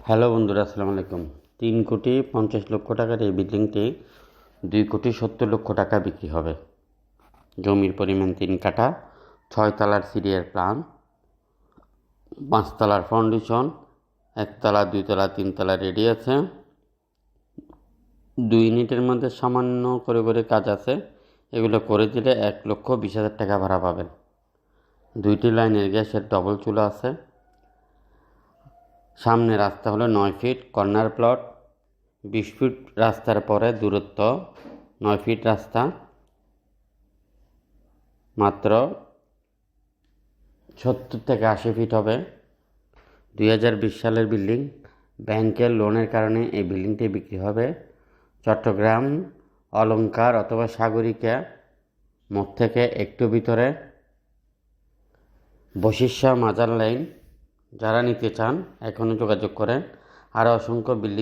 Hello বন্ধুরা, আসসালামু আলাইকুম। 3,50,00,000 টাকার এই বিল্ডিংটি 2,70,00,000 টাকা বিক্রি হবে। জমির পরিমাণ 3 কাঠা, 6 তলার সিঁড়ির প্ল্যান, 5 তলার ফাউন্ডেশন, 1 তলা, 2 তলা, 3 তলা রেডি আছে। 2 ইউনিটের মধ্যে সামান্য করে কাজ আছে। এগুলো করে দিলে 1,20,000 টাকা ভাড়া পাবেন। 2টি লাইনের গ্যাসের ডবল চুলা আছে। সামনে রাস্তা হলো 9 ফিট, কর্নার প্লট 20 ফিট, রাস্তার পরে দূরত্ব 9 ফিট রাস্তা, মাত্র 70 থেকে 80 ফিট হবে। 2020 সালের বিল্ডিং। ব্যাংকের লোনের কারণে এই বিল্ডিংটি বিক্রি হবে চট্টগ্রাম অলংকার অথবা সাগরিকা মোড় থেকে একটু ভিতরে, বশিরশাহ মাজার লাইন। যারা নিতে চান এখনই যোগাযোগ করেন। আরও অসংখ্য বিল্ডিং